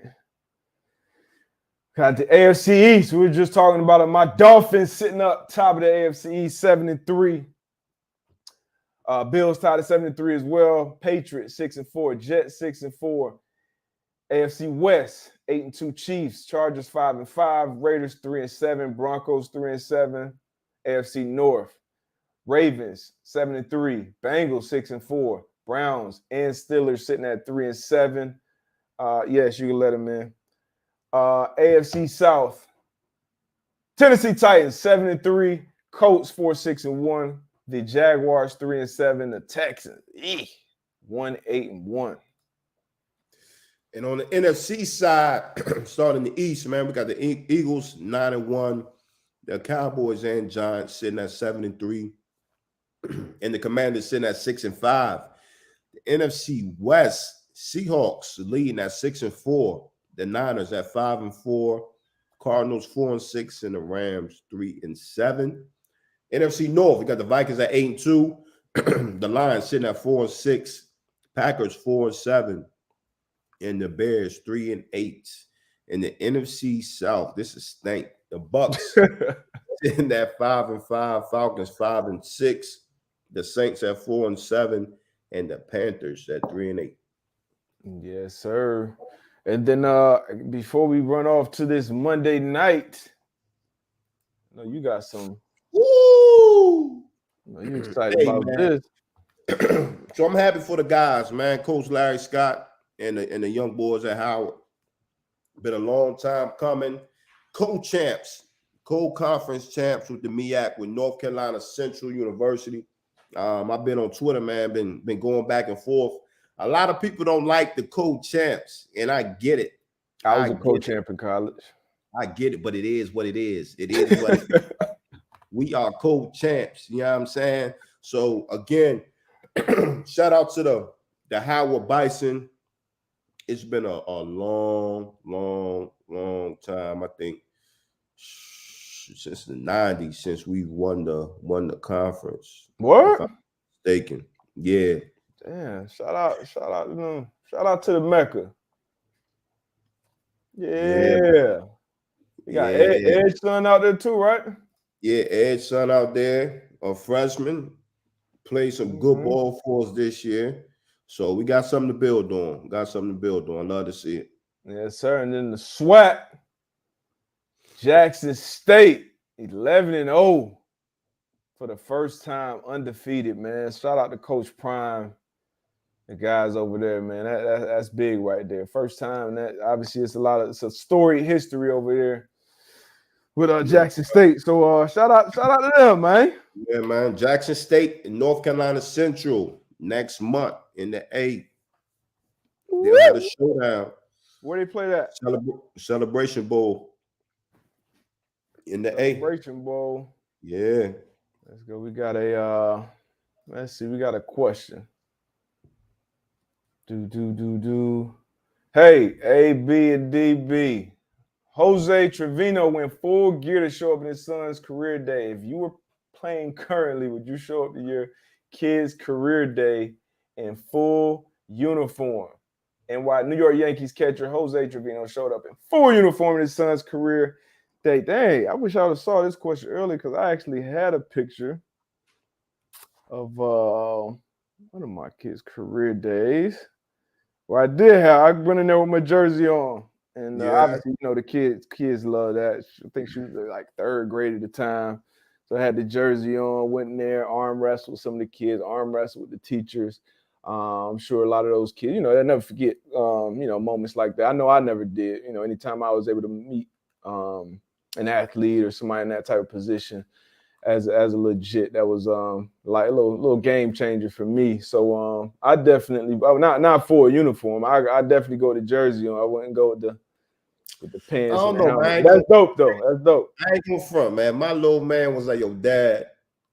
Got the AFC East. We were just talking about it. My Dolphins sitting up top of the AFC East, 7-3. Bills tied at 7-3 as well. Patriots 6-4. Jets 6-4. AFC West 8-2 Chiefs. Chargers 5-5. Raiders 3-7. Broncos 3-7. AFC North Ravens 7-3. Bengals 6-4. Browns and Steelers sitting at 3-7. Yes, you can let them in. AFC South, Tennessee Titans 7-3, Colts 4-6-1, the Jaguars 3-7, the Texans 1-8-1. And on the NFC side, starting the East, man, we got the Eagles 9-1, the Cowboys and Giants sitting at 7-3, and the Commanders sitting at 6-5. The NFC West, Seahawks leading at 6-4. The Niners at 5-4, Cardinals 4-6, and the Rams 3-7. NFC North, we got the Vikings at 8-2, the Lions sitting at 4-6, Packers 4-7, and the Bears 3-8. In the NFC South, this is stank. The Bucks sitting at 5-5, Falcons 5-6, the Saints at 4-7, and the Panthers at 3-8. Yes, sir. And then before we run off to this Monday night, you got some. Woo! You excited about man. this? So I'm happy for the guys, man. Coach Larry Scott and the young boys at Howard. Been a long time coming. Co-champs, co-conference champs with the MEAC with North Carolina Central University. I've been on Twitter, man. Been going back and forth. A lot of people don't like the co-champs, and I get it. I was a co-champ in college. I get it, but it is what it is. It is what it is. We are co-champs. You know what I'm saying? So again, shout out to the Howard Bison. It's been a long time. I think since the 90s, since we won the conference. What? If I'm mistaken. Yeah. Damn, shout out to the Mecca. Yeah. You got Ed's son out there too, right? Yeah, Ed's son out there, a freshman, played some good ball for us this year. So we got something to build on. I love to see it. Yes, sir. And then the SWAC, Jackson State, 11-0 for the first time, undefeated, man. Shout out to Coach Prime, the guys over there, man. That's big right there. First time. That obviously it's a storied history over there with Jackson State. So shout out to them, man. Yeah, man. Jackson State and North Carolina Central next month in the 8th. They'll have a showdown. Where they play that? Celebration Bowl in the 8th. Celebration Bowl. Yeah. Let's go. We got let's see. We got a question. Hey, A, B, and DB. Jose Trevino went full gear to show up in his son's career day. If you were playing currently, would you show up to your kid's career day in full uniform? And while New York Yankees catcher Jose Trevino showed up in full uniform in his son's career day. Dang, I wish I would have saw this question earlier because I actually had a picture of one of my kids' career days where I went in there with my jersey on. And obviously, you know, the kids love that. I think she was like third grade at the time. So I had the jersey on, went in there, arm wrestled with some of the kids, arm wrestled with the teachers. I'm sure a lot of those kids, you know, they'll never forget, you know, moments like that. I know I never did. You know, anytime I was able to meet an athlete or somebody in that type of position as a legit, that was like a little game changer for me. So I definitely, not for a uniform. I definitely go to jersey on. I wouldn't go with the pants. I don't know, man. That's dope, though. That's dope. I ain't going front, man. My little man was like, yo, Dad,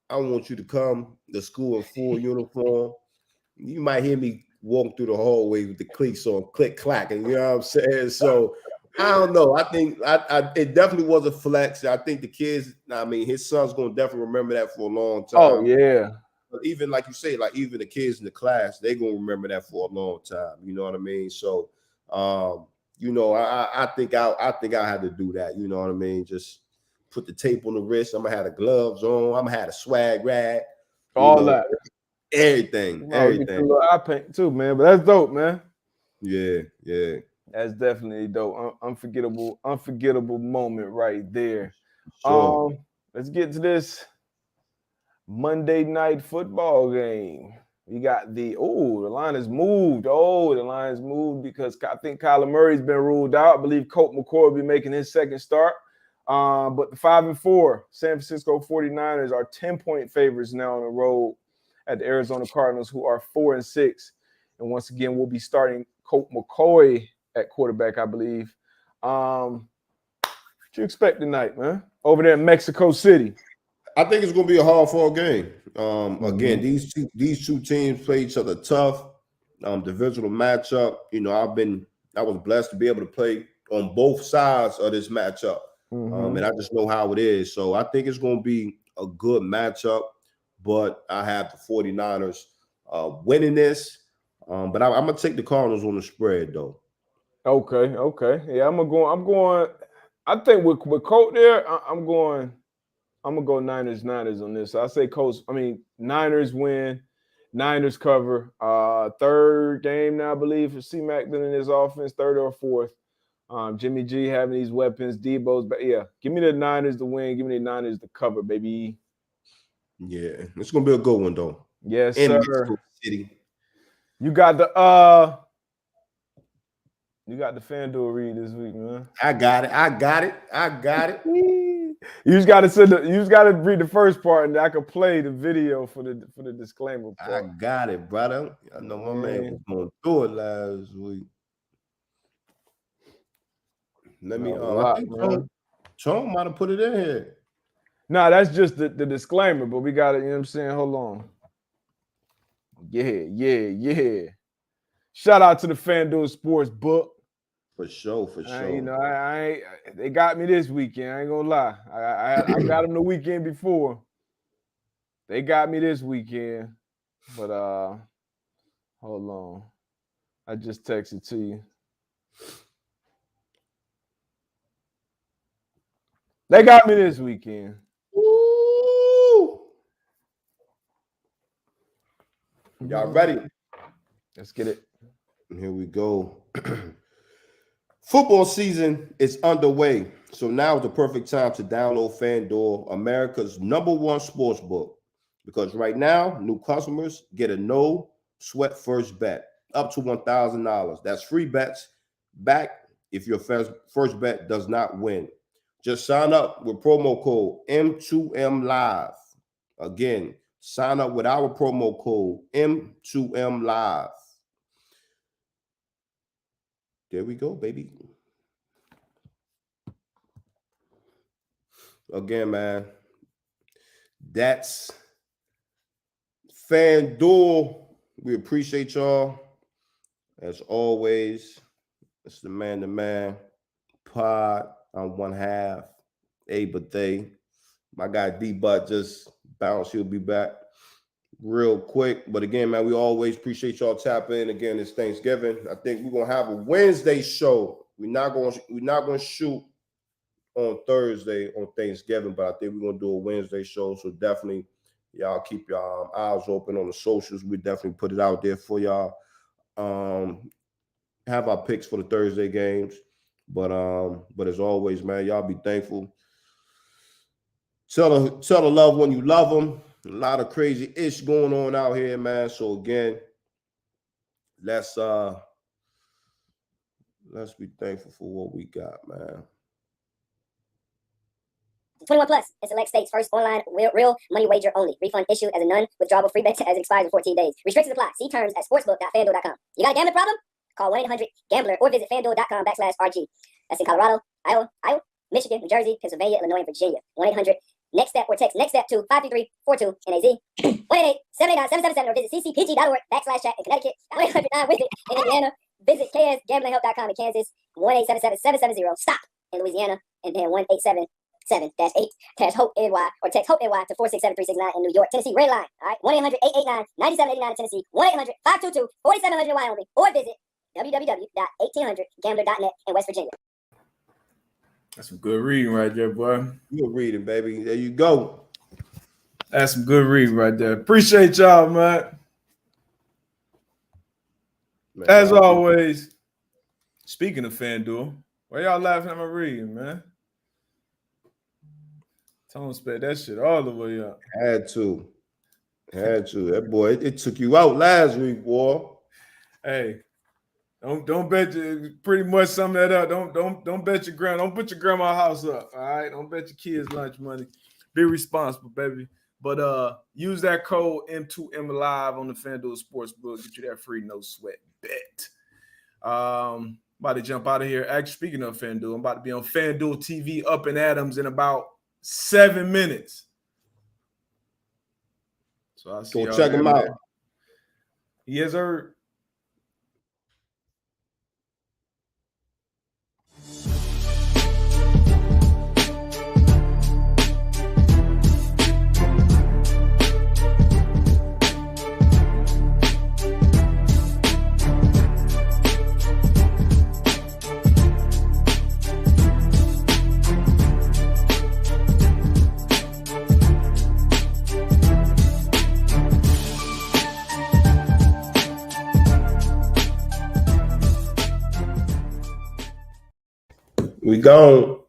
I want you to come to school in full uniform. You might hear me walk through the hallway with the cleats on, click, clack, and you know what I'm saying? So I don't know. I think it definitely was a flex. I think the kids, I mean, his son's going to definitely remember that for a long time. Oh, yeah. But even like you say, like even the kids in the class, they're going to remember that for a long time. You know what I mean? So, you know, I think I had to do that. You know what I mean? Just put the tape on the wrist. I'm going to have the gloves on. I'm going to have a swag rag. All that. Everything. I paint too, man. But that's dope, man. Yeah. That's definitely dope. Unforgettable moment right there. Sure. Let's get to this Monday night football game. We got the line is moved. The line is moved because I think Kyler Murray's been ruled out. I believe Colt McCoy will be making his second start. But the 5-4 San Francisco 49ers are 10-point favorites now on the road at the Arizona Cardinals, who are 4-6. And once again, we'll be starting Colt McCoy at quarterback, I believe. What you expect tonight, man? Over there in Mexico City. I think it's going to be a hard-fought game. Again, these two teams play each other tough. Divisional matchup. You know, I was blessed to be able to play on both sides of this matchup. And I just know how it is. So I think it's going to be a good matchup, but I have the 49ers winning this. But I'm going to take the Cardinals on the spread, though. Okay. Yeah, I'm going. I think with Colt there, I'm going to go Niners on this. So I say Niners win, Niners cover. Third game now, I believe, for C-Mac been in his offense, third or fourth. Jimmy G having these weapons, Debo's, but yeah, give me the Niners to win. Give me the Niners to cover, baby. Yeah, it's gonna be a good one though. Yes, in sir. Mexico City. You got the FanDuel read this week, man. I got it. You just gotta read the first part, and I can play the video for the disclaimer part. I got it, brother. I know my man was going through it last week. Let me. lot, I think man. Tone might have put it in here. Nah, that's just the disclaimer, but we got it. You know what I'm saying? Hold on. Yeah. Shout out to the FanDuel Sports Book. For sure. You know, I they got me this weekend. I ain't gonna lie. I got them the weekend before. They got me this weekend, but hold on. I just texted to you. They got me this weekend. Woo! Y'all ready? Let's get it. Here we go. Football season is underway, so now is the perfect time to download FanDuel, America's #1 sports book, because right now, new customers get a no-sweat first bet up to $1,000. That's free bets back if your first bet does not win. Just sign up with promo code M2M Live. Again, sign up with our promo code M2M Live. There we go, baby. Again, man, that's FanDuel. We appreciate y'all. As always, it's the man pod. I'm one half. Bethea. My guy D-Butt just bounced. He'll be back real quick. But again, man, we always appreciate y'all tapping in. Again, it's Thanksgiving. I think we're gonna have a Wednesday show. We're not gonna shoot on Thursday on Thanksgiving, but I think we're gonna do a Wednesday show. So definitely, y'all keep your eyes open on the socials. We definitely put it out there for y'all. Have our picks for the Thursday games. But as always, man, y'all be thankful. Tell a loved one you love them. A lot of crazy ish going on out here, man. So again, let's be thankful for what we got, man. 21 plus in select states. First online real money wager only. Refund issued as a non-withdrawable free bet as it expires in 14 days. Restrictions apply. See terms at sportsbook.fanduel.com. You got a gambling problem? Call 1-800-GAMBLER or visit fanduel.com/RG. That's in Colorado, Iowa, Michigan, New Jersey, Pennsylvania, Illinois, and Virginia. 1-800-NEXT-STEP or text NEXT-STEP to 53342 NAZ. 1-888-789-777 or visit ccpg.org/chat in Connecticut. 1-800-9-WITH-IT in Indiana. Visit ksgamblinghelp.com in Kansas. 1-877-770-STOP in Louisiana. And then 1-877-8-HOPE-NY or text HOPE-NY to 467-369 in New York. Tennessee, red line. All right, 1-800-889-9789 in Tennessee. 1-800-522-4700 in Wyoming. Or visit www.1800gambler.net in West Virginia. That's some good reading right there, boy. Good reading, baby. There you go. That's some good reading right there. Appreciate y'all, man. As always, speaking of FanDuel, why y'all laughing at my reading, man? Tone sped that shit all the way up. Had to. That boy, it took you out last week, boy. Hey, don't bet you. Pretty much sum that up. Don't bet your grandma. Don't put your grandma's house up. All right. Don't bet your kids lunch money. Be responsible, baby. But use that code M2M Live on the FanDuel Sportsbook. Get you that free no sweat bet. About to jump out of here. Actually, speaking of FanDuel, I'm about to be on FanDuel TV up in Adams in about 7 minutes. So I'll see Go check him out. Yes, sir. We gone.